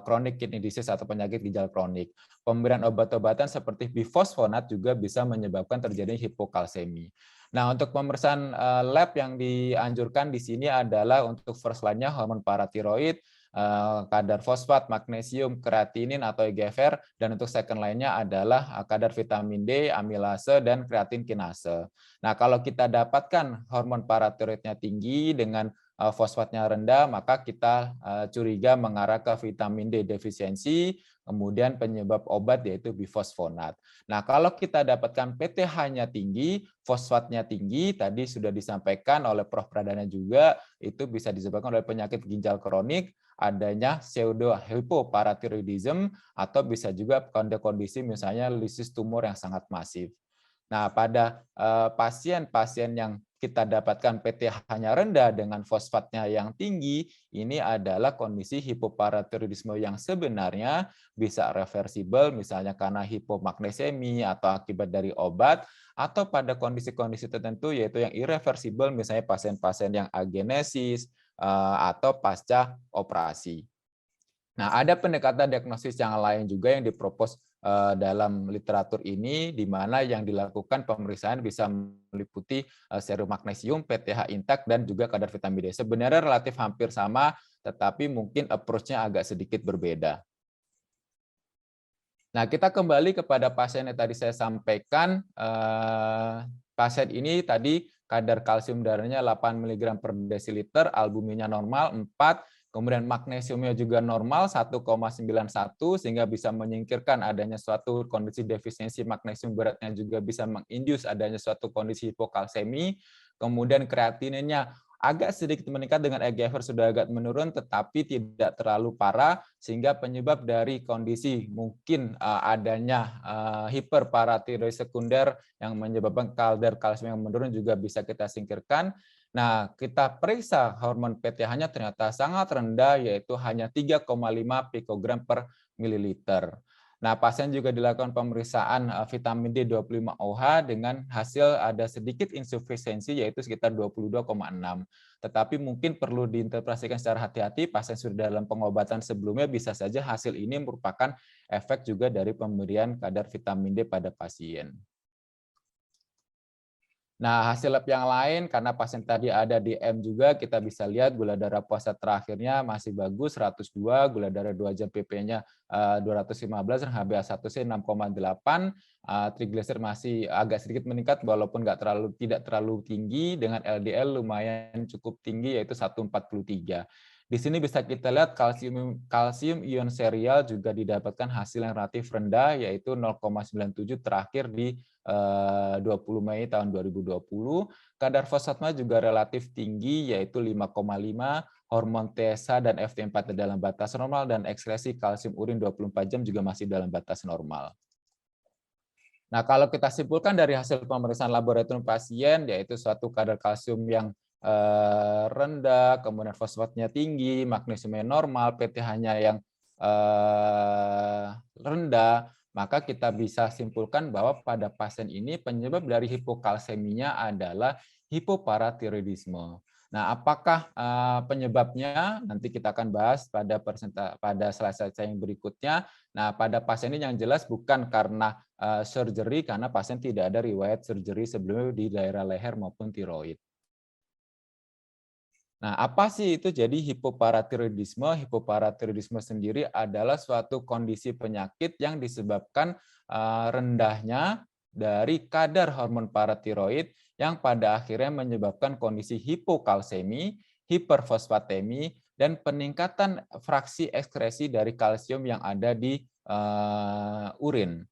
chronic kidney disease atau penyakit ginjal kronik. Pemberian obat-obatan seperti bifosfonat juga bisa menyebabkan terjadinya hipokalsemi. Nah, untuk pemeriksaan lab yang dianjurkan di sini adalah untuk first line-nya hormon paratiroid, kadar fosfat, magnesium, kreatinin atau EGFR, dan untuk second line-nya adalah kadar vitamin D, amilase, dan kreatin kinase. Nah, kalau kita dapatkan hormon paratiroidnya tinggi dengan fosfatnya rendah, maka kita curiga mengarah ke vitamin D defisiensi, kemudian penyebab obat yaitu bifosfonat. Nah, kalau kita dapatkan PTH-nya tinggi, fosfatnya tinggi, tadi sudah disampaikan oleh Prof. Pradana juga, itu bisa disebabkan oleh penyakit ginjal kronik, adanya pseudo hypoparathyroidism atau bisa juga kondisi misalnya lisis tumor yang sangat masif. Nah, pada pasien-pasien yang kita dapatkan PTH-nya rendah dengan fosfatnya yang tinggi, ini adalah kondisi hipoparathyroidisme yang sebenarnya bisa reversibel, misalnya karena hipomagnesemi atau akibat dari obat, atau pada kondisi-kondisi tertentu yaitu yang irreversibel, misalnya pasien-pasien yang agenesis atau pasca operasi. Nah, ada pendekatan diagnosis yang lain juga yang dipropos dalam literatur ini, di mana yang dilakukan pemeriksaan bisa meliputi serum magnesium, PTH intak, dan juga kadar vitamin D. Sebenarnya relatif hampir sama, tetapi mungkin approach-nya agak sedikit berbeda. Nah, kita kembali kepada pasien yang tadi saya sampaikan. Pasien ini tadi kadar kalsium darahnya 8 mg per desiliter, albuminnya normal 4, kemudian magnesiumnya juga normal 1,91, sehingga bisa menyingkirkan adanya suatu kondisi defisiensi magnesium, beratnya juga bisa menginduce adanya suatu kondisi hipokalsemi. Kemudian kreatininnya agak sedikit meningkat dengan eGFR sudah agak menurun, tetapi tidak terlalu parah, sehingga penyebab dari kondisi mungkin adanya hiperparatiroid sekunder yang menyebabkan kadar kalsium yang menurun juga bisa kita singkirkan. Nah, kita periksa hormon PTH-nya ternyata sangat rendah, yaitu hanya 3,5 pikogram per mililiter. Nah, pasien juga dilakukan pemeriksaan vitamin D 25 OH dengan hasil ada sedikit insufisiensi, yaitu sekitar 22,6. Tetapi mungkin perlu diinterpretasikan secara hati-hati, pasien sudah dalam pengobatan sebelumnya, bisa saja hasil ini merupakan efek juga dari pemberian kadar vitamin D pada pasien. Nah, hasil lab yang lain, karena pasien tadi ada di M juga, kita bisa lihat gula darah puasa terakhirnya masih bagus, 102, gula darah 2 jam PP-nya 215, dan HbA1c 6,8, trigliserid masih agak sedikit meningkat, walaupun tidak terlalu tinggi, dengan LDL lumayan cukup tinggi, yaitu 143. Di sini bisa kita lihat kalsium ion serial juga didapatkan hasil yang relatif rendah, yaitu 0,97 terakhir di 20 Mei tahun 2020. Kadar fosfatnya juga relatif tinggi, yaitu 5,5, hormon TSH dan FT4 dalam batas normal, dan ekskresi kalsium urin 24 jam juga masih dalam batas normal. Nah, kalau kita simpulkan dari hasil pemeriksaan laboratorium pasien, yaitu suatu kadar kalsium yang rendah, kemudian fosfatnya tinggi, magnesiumnya normal, PTH-nya yang rendah, maka kita bisa simpulkan bahwa pada pasien ini penyebab dari hipokalseminya adalah hipoparathyroidisme. Nah, apakah penyebabnya? Nanti kita akan bahas pada slide saya yang berikutnya. Nah, pada pasien ini yang jelas bukan karena surgery, karena pasien tidak ada riwayat surgery sebelumnya di daerah leher maupun tiroid. Nah, apa sih itu jadi hipoparathyroidisme? Hipoparathyroidisme sendiri adalah suatu kondisi penyakit yang disebabkan rendahnya dari kadar hormon paratiroid yang pada akhirnya menyebabkan kondisi hipokalsemi, hiperfosfatemi, dan peningkatan fraksi ekskresi dari kalsium yang ada di urin.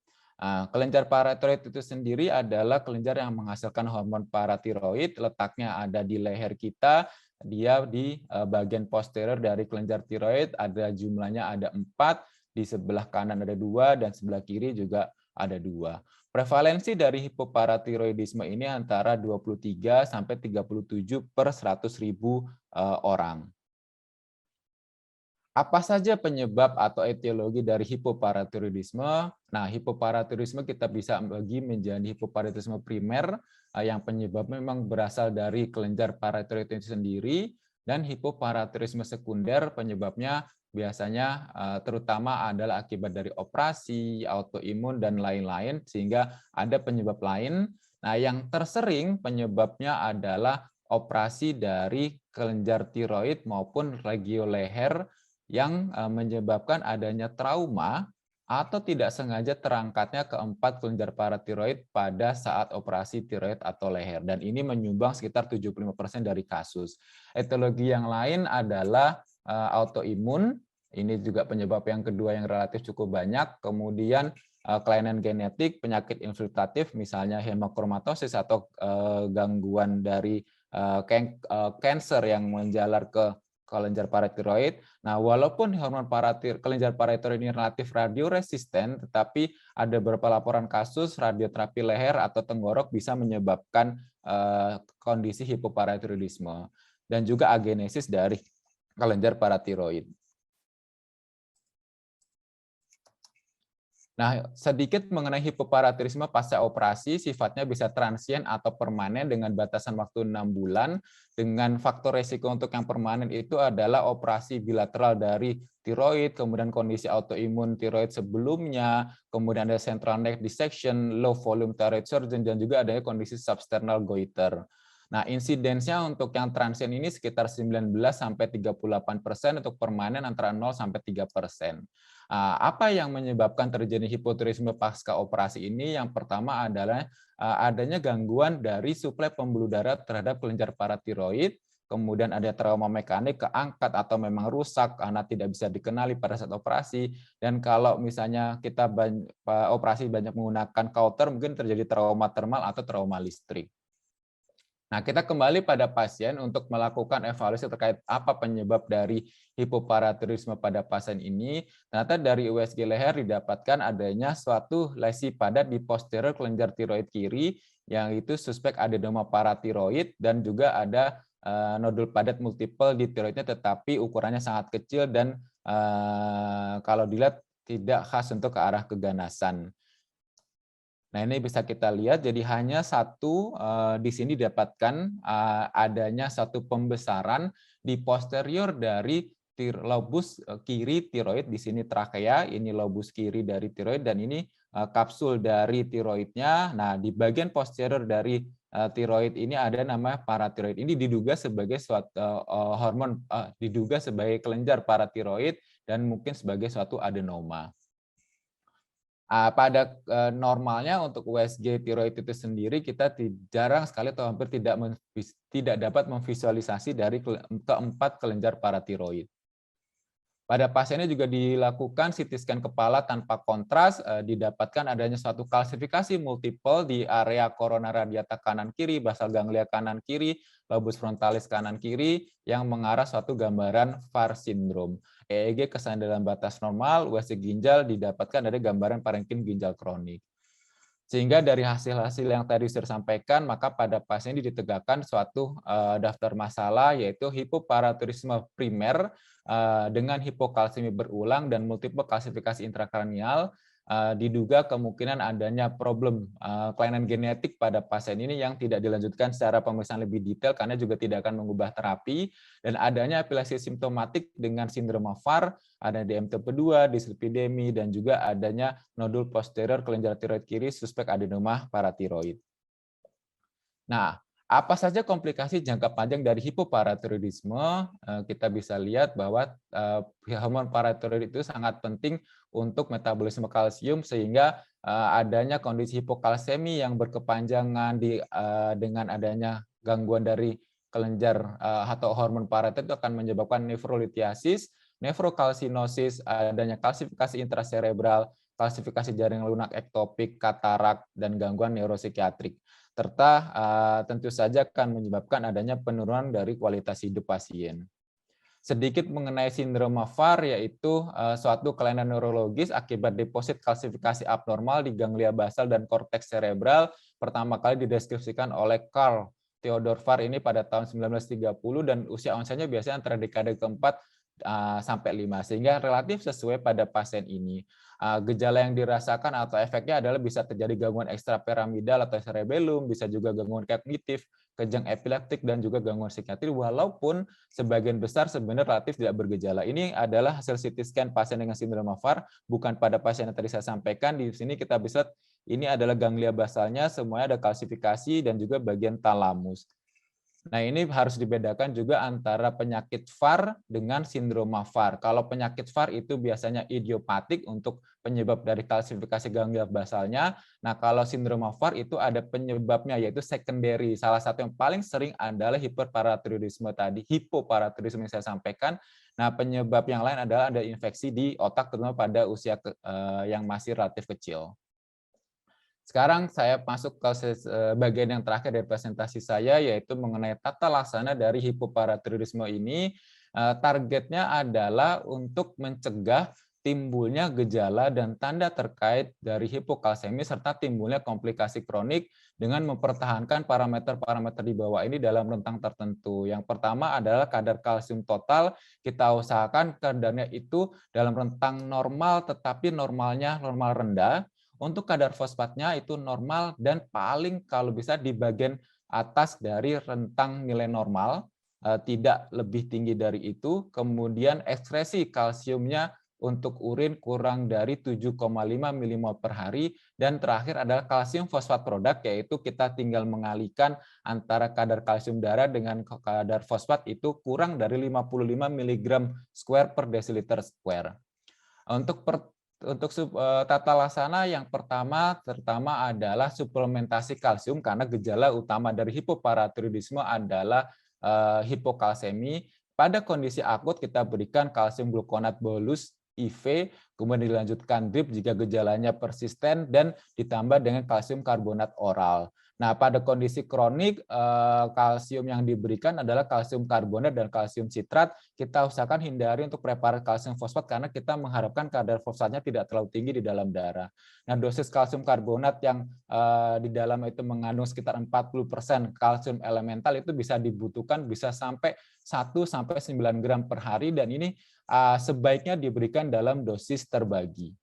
Kelenjar paratiroid itu sendiri adalah kelenjar yang menghasilkan hormon paratiroid, letaknya ada di leher kita. Dia di bagian posterior dari kelenjar tiroid, ada jumlahnya ada 4, di sebelah kanan ada 2, dan sebelah kiri juga ada 2. Prevalensi dari hipoparathyroidisme ini antara 23 sampai 37 per 100.000 orang. Apa saja penyebab atau etiologi dari hipoparathyroidisme? Nah, hipoparathyroidisme kita bisa bagi menjadi hipoparathyroidisme primer, yang penyebab memang berasal dari kelenjar paratiroid itu sendiri, dan hipoparathyroidisme sekunder penyebabnya biasanya terutama adalah akibat dari operasi, autoimun, dan lain-lain, sehingga ada penyebab lain. Nah, yang tersering penyebabnya adalah operasi dari kelenjar tiroid maupun regio leher yang menyebabkan adanya trauma atau tidak sengaja terangkatnya keempat kelenjar paratiroid pada saat operasi tiroid atau leher. Dan ini menyumbang sekitar 75% dari kasus. Etiologi yang lain adalah autoimun, ini juga penyebab yang kedua yang relatif cukup banyak. Kemudian kelainan genetik, penyakit infiltratif, misalnya hemochromatosis atau gangguan dari kanker yang menjalar ke kelenjar paratiroid. Nah, walaupun hormon kelenjar paratiroid ini relatif radioresisten, tetapi ada beberapa laporan kasus radioterapi leher atau tenggorok bisa menyebabkan kondisi hipoparatiroidisme dan juga agenesis dari kelenjar paratiroid. Nah, sedikit mengenai hipoparatiroidisme pasca operasi, sifatnya bisa transien atau permanen dengan batasan waktu 6 bulan. Dengan faktor resiko untuk yang permanen itu adalah operasi bilateral dari tiroid, kemudian kondisi autoimun tiroid sebelumnya, kemudian ada central neck dissection, low volume thyroid surgeon, dan juga adanya kondisi substernal goiter. Nah, insidensnya untuk yang transien ini sekitar 19-38%, untuk permanen antara 0-3%. Apa yang menyebabkan terjadi hipotiroidisme pasca operasi ini? Yang pertama adalah adanya gangguan dari suplai pembuluh darah terhadap kelenjar paratiroid, kemudian ada trauma mekanik, keangkat atau memang rusak karena tidak bisa dikenali pada saat operasi, dan kalau misalnya kita operasi banyak menggunakan kauter, mungkin terjadi trauma termal atau trauma listrik. Nah, kita kembali pada pasien untuk melakukan evaluasi terkait apa penyebab dari hipoparatiroidisme pada pasien ini. Ternyata dari USG leher didapatkan adanya suatu lesi padat di posterior kelenjar tiroid kiri, yang itu suspek adenoma paratiroid, dan juga ada nodul padat multiple di tiroidnya, tetapi ukurannya sangat kecil dan kalau dilihat tidak khas untuk ke arah keganasan. Nah, ini bisa kita lihat, jadi hanya satu di sini didapatkan adanya satu pembesaran di posterior dari lobus kiri tiroid, di sini trakea, ini lobus kiri dari tiroid, dan ini kapsul dari tiroidnya. Nah, di bagian posterior dari tiroid ini ada nama paratiroid. Ini diduga sebagai suatu hormon, diduga sebagai kelenjar paratiroid dan mungkin sebagai suatu adenoma. Pada normalnya untuk USG tiroid itu sendiri kita jarang sekali atau hampir tidak dapat memvisualisasi dari keempat kelenjar paratiroid. Pada pasiennya juga dilakukan CT scan kepala tanpa kontras, didapatkan adanya suatu kalsifikasi multiple di area korona radiata kanan kiri, basal ganglia kanan kiri, lobus frontalis kanan kiri, yang mengarah suatu gambaran VAR syndrome. EEG kesan dalam batas normal, USG ginjal didapatkan dari gambaran parenkim ginjal kronik. Sehingga dari hasil-hasil yang tadi saya sampaikan, maka pada pasien ini ditegakkan suatu daftar masalah, yaitu hipoparatiroidisme primer dengan hipokalsemi berulang dan multiple kalsifikasi intrakranial. Diduga kemungkinan adanya problem kelainan genetik pada pasien ini yang tidak dilanjutkan secara pemeriksaan lebih detail karena juga tidak akan mengubah terapi, dan adanya epilepsi simptomatik dengan sindroma VAR, ada DMTP2, dislipidemi, dan juga adanya nodul posterior kelenjar tiroid kiri suspek adenoma paratiroid. Nah, apa saja komplikasi jangka panjang dari hipoparatiroidisme? Kita bisa lihat bahwa hormon paratiroid itu sangat penting untuk metabolisme kalsium, sehingga adanya kondisi hipokalsemi yang berkepanjangan dengan adanya gangguan dari kelenjar atau hormon paratiroid itu akan menyebabkan nefrolitiasis, nefrokalsinosis, adanya kalsifikasi intracerebral, kalsifikasi jaring lunak ektopik, katarak, dan gangguan neuropsikiatrik, serta tentu saja akan menyebabkan adanya penurunan dari kualitas hidup pasien. Sedikit mengenai sindroma VAR, yaitu suatu kelainan neurologis akibat deposit kalsifikasi abnormal di ganglia basal dan korteks cerebral, pertama kali dideskripsikan oleh Carl Theodor VAR ini pada tahun 1930, dan usia onsanya biasanya antara dekade keempat sampai 5, sehingga relatif sesuai pada pasien ini. Gejala yang dirasakan atau efeknya adalah bisa terjadi gangguan ekstrapiramidal atau cerebellum, bisa juga gangguan kognitif, kejang epileptik, dan juga gangguan psikiatri, walaupun sebagian besar sebenarnya relatif tidak bergejala. Ini adalah hasil CT scan pasien dengan sindroma VAR, bukan pada pasien yang tadi saya sampaikan. Di sini kita bisa lihat ini adalah ganglia basalnya, semuanya ada kalsifikasi dan juga bagian talamus. Nah, ini harus dibedakan juga antara penyakit VAR dengan sindroma VAR. Kalau penyakit VAR itu biasanya idiopatik untuk penyebab dari kalsifikasi ganglia basalnya. Nah, kalau sindroma VAR itu ada penyebabnya, yaitu secondary. Salah satu yang paling sering adalah hiperparatiroidisme tadi, hipoparatiroidisme yang saya sampaikan. Nah, penyebab yang lain adalah ada infeksi di otak, terutama pada usia yang masih relatif kecil. Sekarang saya masuk ke bagian yang terakhir dari presentasi saya, yaitu mengenai tata laksana dari hipoparatiroidisme ini. Targetnya adalah untuk mencegah timbulnya gejala dan tanda terkait dari hipokalsemi serta timbulnya komplikasi kronik dengan mempertahankan parameter-parameter di bawah ini dalam rentang tertentu. Yang pertama adalah kadar kalsium total, kita usahakan kadarnya itu dalam rentang normal tetapi normalnya normal rendah. Untuk kadar fosfatnya itu normal dan paling kalau bisa di bagian atas dari rentang nilai normal, tidak lebih tinggi dari itu. Kemudian ekskresi kalsiumnya untuk urin kurang dari 7,5 mmol per hari, dan terakhir adalah kalsium fosfat produk, yaitu kita tinggal mengalihkan antara kadar kalsium darah dengan kadar fosfat itu kurang dari 55 mg square per desiliter square. Untuk tata laksana yang pertama adalah suplementasi kalsium, karena gejala utama dari hipoparathyroidisme adalah hipokalsemi. Pada kondisi akut kita berikan kalsium glukonat bolus IV, kemudian dilanjutkan drip jika gejalanya persisten, dan ditambah dengan kalsium karbonat oral. Nah, pada kondisi kronik, kalsium yang diberikan adalah kalsium karbonat dan kalsium sitrat. Kita usahakan hindari untuk preparat kalsium fosfat karena kita mengharapkan kadar fosfatnya tidak terlalu tinggi di dalam darah. Nah, dosis kalsium karbonat yang di dalam itu mengandung sekitar 40% kalsium elemental itu bisa dibutuhkan bisa sampai 1-9 gram per hari, dan ini sebaiknya diberikan dalam dosis terbagi.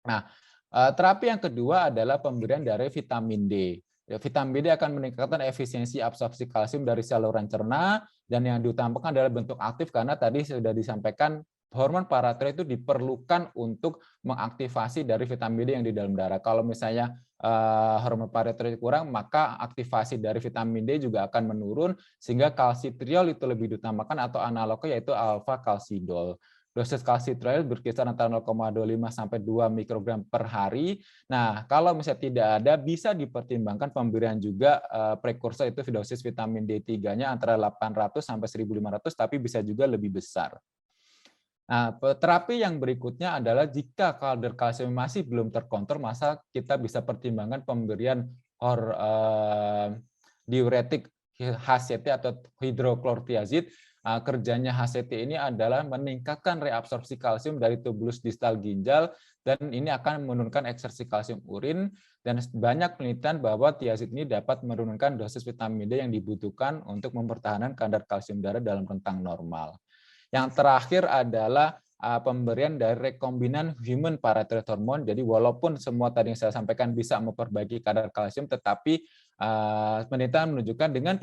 Nah, terapi yang kedua adalah pemberian dari vitamin D. Vitamin D akan meningkatkan efisiensi absorpsi kalsium dari saluran cerna, dan yang diutamakan adalah bentuk aktif karena tadi sudah disampaikan hormon paratiroid itu diperlukan untuk mengaktifasi dari vitamin D yang di dalam darah. Kalau misalnya hormon paratiroid kurang, maka aktivasi dari vitamin D juga akan menurun sehingga kalsitriol itu lebih diutamakan atau analognya yaitu alfa kalsidol. Dosis kalsitriol berkisar antara 0,25 sampai 2 mikrogram per hari. Nah, kalau misalnya tidak ada, bisa dipertimbangkan pemberian juga prekursor itu dosis vitamin D3-nya antara 800 sampai 1.500, tapi bisa juga lebih besar. Nah, terapi yang berikutnya adalah jika kadar kalsium masih belum terkontrol, maka kita bisa pertimbangkan pemberian diuretik HCT atau hidroklortiazid. Kerjanya HCT ini adalah meningkatkan reabsorpsi kalsium dari tubulus distal ginjal, dan ini akan menurunkan eksersi kalsium urin, dan banyak penelitian bahwa tiazid ini dapat menurunkan dosis vitamin D yang dibutuhkan untuk mempertahankan kadar kalsium darah dalam rentang normal. Yang terakhir adalah pemberian dari rekombinan human parathyroid hormone. Jadi walaupun semua tadi yang saya sampaikan bisa memperbaiki kadar kalsium, tetapi penelitian menunjukkan dengan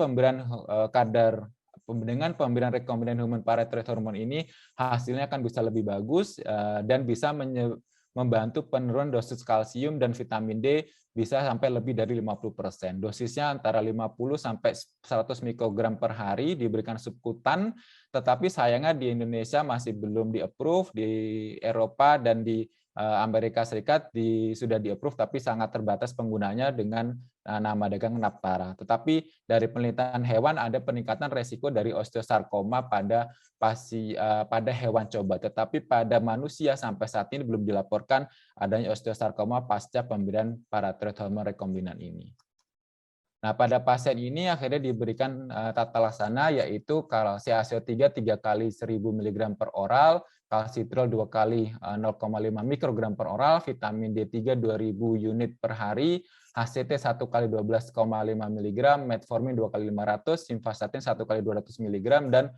pemberian rekombinan human parathyroid hormone ini hasilnya akan bisa lebih bagus dan bisa membantu penurunan dosis kalsium dan vitamin D bisa sampai lebih dari 50%. Dosisnya antara 50 sampai 100 mikrogram per hari, diberikan subkutan, tetapi sayangnya di Indonesia masih belum di-approve, di Eropa dan di Amerika Serikat sudah di-approve, tapi sangat terbatas penggunanya dengan nama dagang Naptara. Tetapi dari penelitian hewan ada peningkatan resiko dari osteosarkoma pada hewan coba. Tetapi pada manusia sampai saat ini belum dilaporkan adanya osteosarkoma pasca pemberian parathyroid hormone rekombinan ini. Nah, pada pasien ini akhirnya diberikan tata laksana, yaitu CaCO3 3 kali 1000 mg per oral, kalsitriol 2 kali 0,5 mikrogram per oral, vitamin D3 2000 unit per hari, HCT 1 kali 12,5 mg, metformin 2 kali 500, simvastatin 1 kali 200 mg, dan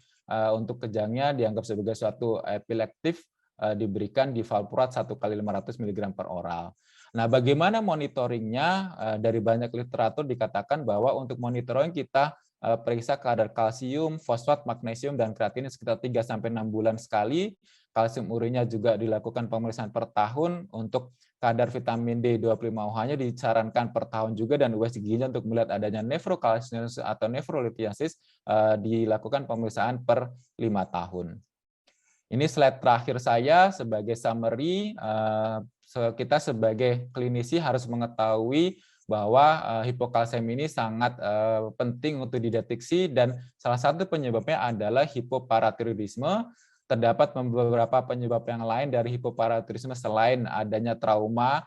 untuk kejangnya dianggap sebagai suatu epileptif diberikan di valproat 1 kali 500 mg per oral. Nah, bagaimana monitoringnya? Dari banyak literatur dikatakan bahwa untuk monitoring kita periksa kadar kalsium, fosfat, magnesium, dan kreatin sekitar 3-6 bulan sekali. Kalsium urinnya juga dilakukan pemeriksaan per tahun. Untuk kadar vitamin D 25OH-nya disarankan per tahun juga, dan USG-nya untuk melihat adanya nefrokalsinosis atau nefrolithiasis dilakukan pemeriksaan per 5 tahun. Ini slide terakhir saya sebagai summary. Kita sebagai klinisi harus mengetahui bahwa hipokalsemi ini sangat penting untuk dideteksi, dan salah satu penyebabnya adalah hipoparathyroidisme. Terdapat beberapa penyebab yang lain dari hipoparathyroidisme selain adanya trauma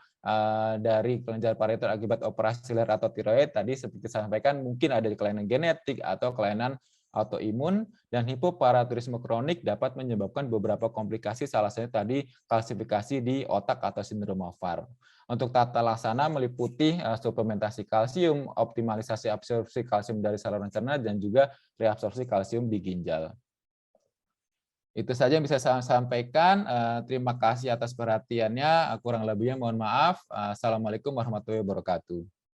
dari kelenjar paratiroid akibat operasi ler atau tiroid. Tadi seperti saya sampaikan, mungkin ada kelainan genetik atau kelainan autoimun, dan hipoparatiroidisme kronik dapat menyebabkan beberapa komplikasi, salah satunya tadi kalsifikasi di otak atau sindrom Mafar. Untuk tata laksana meliputi suplementasi kalsium, optimalisasi absorpsi kalsium dari saluran cerna, dan juga reabsorpsi kalsium di ginjal. Itu saja yang bisa saya sampaikan. Terima kasih atas perhatiannya. Kurang lebihnya mohon maaf. Assalamualaikum warahmatullahi wabarakatuh.